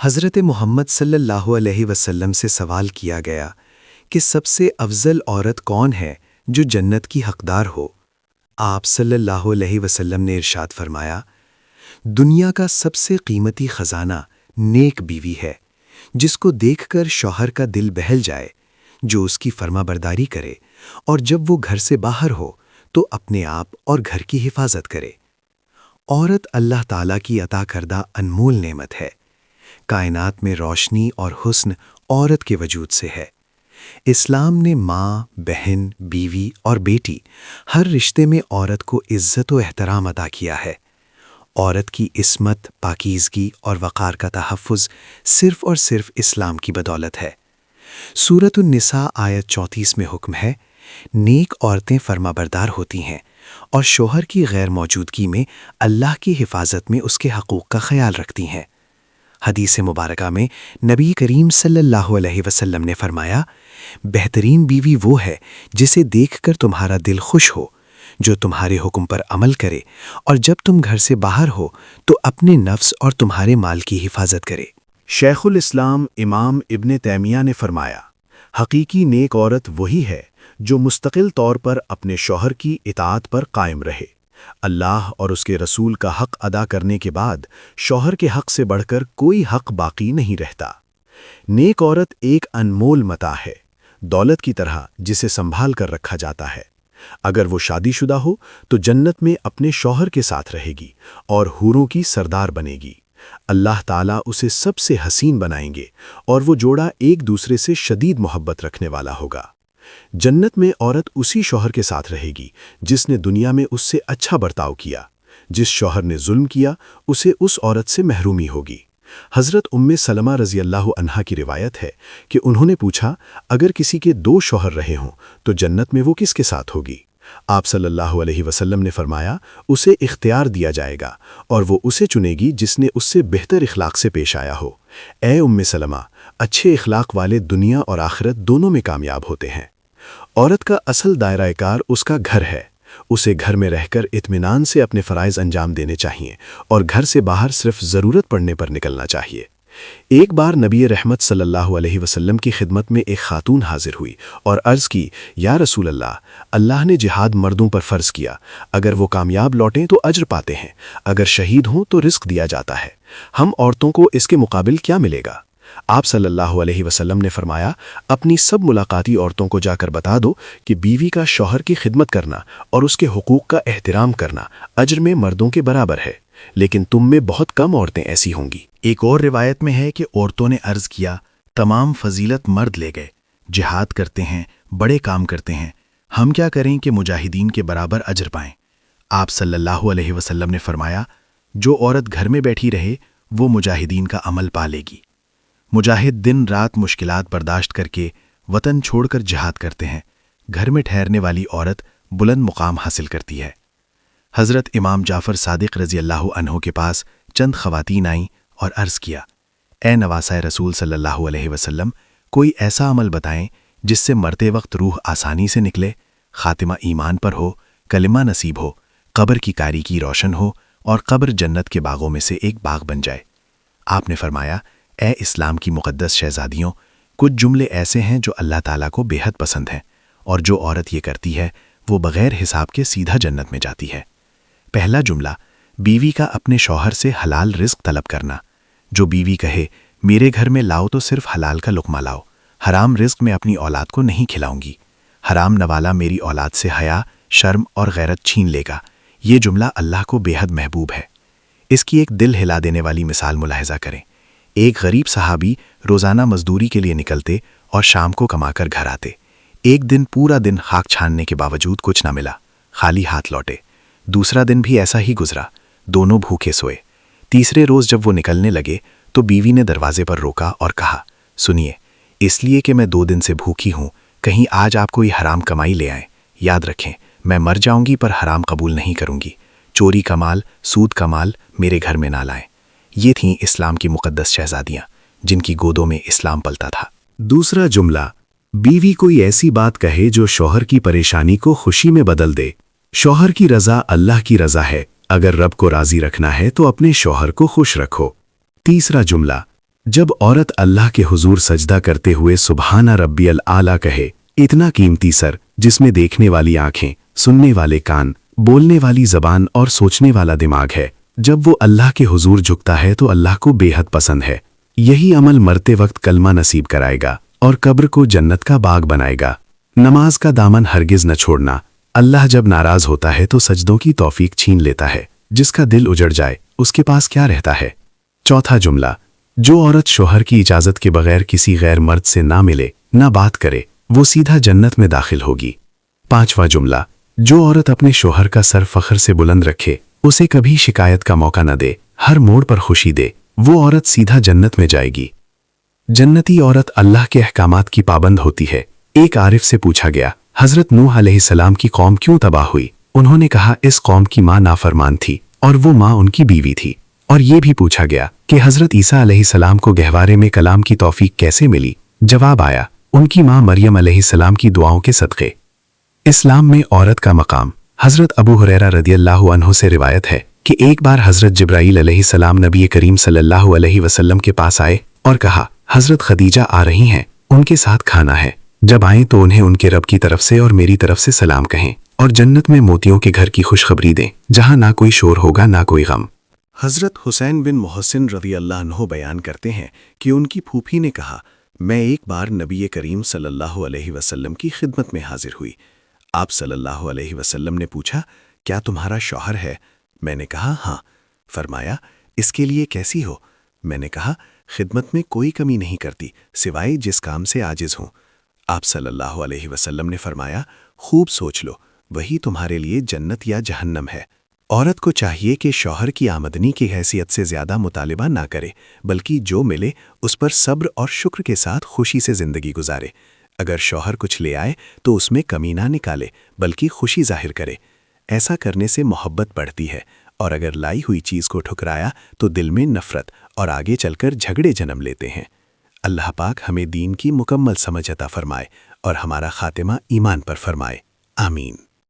حضرت محمد صلی اللہ علیہ وسلم سے سوال کیا گیا کہ سب سے افضل عورت کون ہے جو جنت کی حقدار ہو؟ آپ صلی اللہ علیہ وسلم نے ارشاد فرمایا، دنیا کا سب سے قیمتی خزانہ نیک بیوی ہے، جس کو دیکھ کر شوہر کا دل بہل جائے، جو اس کی فرما برداری کرے اور جب وہ گھر سے باہر ہو تو اپنے آپ اور گھر کی حفاظت کرے۔ عورت اللہ تعالیٰ کی عطا کردہ انمول نعمت ہے۔ کائنات میں روشنی اور حسن عورت کے وجود سے ہے۔ اسلام نے ماں، بہن، بیوی اور بیٹی ہر رشتے میں عورت کو عزت و احترام عطا کیا ہے۔ عورت کی عصمت، پاکیزگی اور وقار کا تحفظ صرف اور صرف اسلام کی بدولت ہے۔ سورۃ النساء آیت 34 میں حکم ہے، نیک عورتیں فرما بردار ہوتی ہیں اور شوہر کی غیر موجودگی میں اللہ کی حفاظت میں اس کے حقوق کا خیال رکھتی ہیں۔ حدیث مبارکہ میں نبی کریم صلی اللہ علیہ وسلم نے فرمایا، بہترین بیوی وہ ہے جسے دیکھ کر تمہارا دل خوش ہو، جو تمہارے حکم پر عمل کرے اور جب تم گھر سے باہر ہو تو اپنے نفس اور تمہارے مال کی حفاظت کرے۔ شیخ الاسلام امام ابن تیمیہ نے فرمایا، حقیقی نیک عورت وہی ہے جو مستقل طور پر اپنے شوہر کی اطاعت پر قائم رہے۔ اللہ اور اس کے رسول کا حق ادا کرنے کے بعد شوہر کے حق سے بڑھ کر کوئی حق باقی نہیں رہتا۔ نیک عورت ایک انمول متاع ہے، دولت کی طرح جسے سنبھال کر رکھا جاتا ہے۔ اگر وہ شادی شدہ ہو تو جنت میں اپنے شوہر کے ساتھ رہے گی اور حوروں کی سردار بنے گی۔ اللہ تعالیٰ اسے سب سے حسین بنائیں گے اور وہ جوڑا ایک دوسرے سے شدید محبت رکھنے والا ہوگا۔ جنت میں عورت اسی شوہر کے ساتھ رہے گی جس نے دنیا میں اس سے اچھا برتاؤ کیا۔ جس شوہر نے ظلم کیا اسے اس عورت سے محرومی ہوگی۔ حضرت ام سلمہ رضی اللہ عنہا کی روایت ہے کہ انہوں نے پوچھا، اگر کسی کے 2 شوہر رہے ہوں تو جنت میں وہ کس کے ساتھ ہوگی؟ آپ صلی اللہ علیہ وسلم نے فرمایا، اسے اختیار دیا جائے گا اور وہ اسے چنے گی جس نے اس سے بہتر اخلاق سے پیش آیا ہو۔ اے ام سلمہ، اچھے اخلاق والے دنیا اور آخرت دونوں میں کامیاب ہوتے ہیں۔ عورت کا اصل دائرہ کار اس کا گھر ہے۔ اسے گھر میں رہ کر اطمینان سے اپنے فرائض انجام دینے چاہیے اور گھر سے باہر صرف ضرورت پڑنے پر نکلنا چاہیے۔ ایک بار نبی رحمت صلی اللہ علیہ وسلم کی خدمت میں ایک خاتون حاضر ہوئی اور عرض کی، یا رسول اللہ، اللہ نے جہاد مردوں پر فرض کیا، اگر وہ کامیاب لوٹیں تو اجر پاتے ہیں، اگر شہید ہوں تو رزق دیا جاتا ہے، ہم عورتوں کو اس کے مقابل کیا ملے گا؟ آپ صلی اللہ علیہ وسلم نے فرمایا، اپنی سب ملاقاتی عورتوں کو جا کر بتا دو کہ بیوی کا شوہر کی خدمت کرنا اور اس کے حقوق کا احترام کرنا اجر میں مردوں کے برابر ہے، لیکن تم میں بہت کم عورتیں ایسی ہوں گی۔ ایک اور روایت میں ہے کہ عورتوں نے عرض کیا، تمام فضیلت مرد لے گئے، جہاد کرتے ہیں، بڑے کام کرتے ہیں، ہم کیا کریں کہ مجاہدین کے برابر اجر پائیں؟ آپ صلی اللہ علیہ وسلم نے فرمایا، جو عورت گھر میں بیٹھی رہے وہ مجاہدین کا عمل پا لے گی۔ مجاہد دن رات مشکلات برداشت کر کے وطن چھوڑ کر جہاد کرتے ہیں، گھر میں ٹھہرنے والی عورت بلند مقام حاصل کرتی ہے۔ حضرت امام جعفر صادق رضی اللہ عنہ کے پاس چند خواتین آئیں اور عرض کیا، اے نواسہ رسول صلی اللہ علیہ وسلم، کوئی ایسا عمل بتائیں جس سے مرتے وقت روح آسانی سے نکلے، خاتمہ ایمان پر ہو، کلمہ نصیب ہو، قبر کی تاریکی روشن ہو اور قبر جنت کے باغوں میں سے ایک باغ بن جائے۔ آپ نے فرمایا، اے اسلام کی مقدس شہزادیوں، کچھ جملے ایسے ہیں جو اللہ تعالیٰ کو بے حد پسند ہیں، اور جو عورت یہ کرتی ہے وہ بغیر حساب کے سیدھا جنت میں جاتی ہے۔ پہلا جملہ، بیوی کا اپنے شوہر سے حلال رزق طلب کرنا۔ جو بیوی کہے، میرے گھر میں لاؤ تو صرف حلال کا لقمہ لاؤ، حرام رزق میں اپنی اولاد کو نہیں کھلاؤں گی، حرام نوالا میری اولاد سے حیا، شرم اور غیرت چھین لے گا، یہ جملہ اللہ کو بے حد محبوب ہے۔ اس کی ایک دل ہلا دینے والی مثال ملاحظہ کریں۔ ایک غریب صحابی روزانہ مزدوری کے لیے نکلتے اور شام کو کما کر گھر آتے۔ ایک دن پورا دن خاک چھاننے کے باوجود کچھ نہ ملا، خالی ہاتھ لوٹے۔ دوسرا دن بھی ایسا ہی گزرا، دونوں بھوکے سوئے۔ تیسرے روز جب وہ نکلنے لگے تو بیوی نے دروازے پر روکا اور کہا، سنیے، اس لیے کہ میں 2 دن سے بھوکی ہوں، کہیں آج آپ کوئی حرام کمائی لے آئیں، یاد رکھیں میں مر جاؤں گی پر حرام قبول نہیں کروں گی، چوری کا مال، سود کا مال میرے گھر میں نہ لائیں۔ یہ تھیں اسلام کی مقدس شہزادیاں جن کی گودوں میں اسلام پلتا تھا۔ دوسرا جملہ، بیوی کوئی ایسی بات کہے جو شوہر کی پریشانی کو خوشی میں بدل دے۔ شوہر کی رضا اللہ کی رضا ہے، اگر رب کو راضی رکھنا ہے تو اپنے شوہر کو خوش رکھو۔ تیسرا جملہ، جب عورت اللہ کے حضور سجدہ کرتے ہوئے سبحانہ ربی العالی کہے، اتنا قیمتی سر جس میں دیکھنے والی آنکھیں، سننے والے کان، بولنے والی زبان اور سوچنے والا دماغ ہے، جب وہ اللہ کے حضور جھکتا ہے تو اللہ کو بے حد پسند ہے۔ یہی عمل مرتے وقت کلمہ نصیب کرائے گا اور قبر کو جنت کا باغ بنائے گا۔ نماز کا دامن ہرگز نہ چھوڑنا۔ اللہ جب ناراض ہوتا ہے تو سجدوں کی توفیق چھین لیتا ہے۔ جس کا دل اجڑ جائے اس کے پاس کیا رہتا ہے؟ چوتھا جملہ، جو عورت شوہر کی اجازت کے بغیر کسی غیر مرد سے نہ ملے، نہ بات کرے، وہ سیدھا جنت میں داخل ہوگی۔ پانچواں جملہ، جو عورت اپنے شوہر کا سر فخر سے بلند رکھے، اسے کبھی شکایت کا موقع نہ دے، ہر موڑ پر خوشی دے، وہ عورت سیدھا جنت میں جائے گی۔ جنتی عورت اللہ کے احکامات کی پابند ہوتی ہے۔ ایک عارف سے پوچھا گیا، حضرت نوح علیہ السلام کی قوم کیوں تباہ ہوئی؟ انہوں نے کہا، اس قوم کی ماں نافرمان تھی اور وہ ماں ان کی بیوی تھی۔ اور یہ بھی پوچھا گیا کہ حضرت عیسیٰ علیہ السلام کو گہوارے میں کلام کی توفیق کیسے ملی؟ جواب آیا، ان کی ماں مریم علیہ السلام کی دعاؤں کے صدقے۔ اسلام میں عورت کا مقام۔ حضرت ابو ہریرہ رضی اللہ عنہ سے روایت ہے کہ ایک بار حضرت جبرائیل علیہ السلام نبی کریم صلی اللہ علیہ وسلم کے پاس آئے اور کہا، حضرت خدیجہ آ رہی ہیں، ان کے ساتھ کھانا ہے، جب آئیں تو انہیں ان کے رب کی طرف سے اور میری طرف سے سلام کہیں اور جنت میں موتیوں کے گھر کی خوشخبری دیں جہاں نہ کوئی شور ہوگا نہ کوئی غم۔ حضرت حسین بن محسن رضی اللہ عنہ بیان کرتے ہیں کہ ان کی پھوپھی نے کہا، میں ایک بار نبی کریم صلی اللہ علیہ وسلم کی خدمت میں حاضر ہوئی۔ آپ صلی اللہ علیہ وسلم نے پوچھا، کیا تمہارا شوہر ہے؟ میں نے کہا، ہاں۔ فرمایا، اس کے لیے کیسی ہو؟ میں نے کہا، خدمت میں کوئی کمی نہیں کرتی سوائے جس کام سے عاجز ہوں۔ آپ صلی اللہ علیہ وسلم نے فرمایا، خوب سوچ لو، وہی تمہارے لیے جنت یا جہنم ہے۔ عورت کو چاہیے کہ شوہر کی آمدنی کی حیثیت سے زیادہ مطالبہ نہ کرے، بلکہ جو ملے اس پر صبر اور شکر کے ساتھ خوشی سے زندگی گزارے۔ اگر شوہر کچھ لے آئے تو اس میں کمی نہ نکالے بلکہ خوشی ظاہر کرے۔ ایسا کرنے سے محبت بڑھتی ہے، اور اگر لائی ہوئی چیز کو ٹھکرایا تو دل میں نفرت اور آگے چل کر جھگڑے جنم لیتے ہیں۔ اللہ پاک ہمیں دین کی مکمل سمجھ عطا فرمائے اور ہمارا خاتمہ ایمان پر فرمائے۔ آمین۔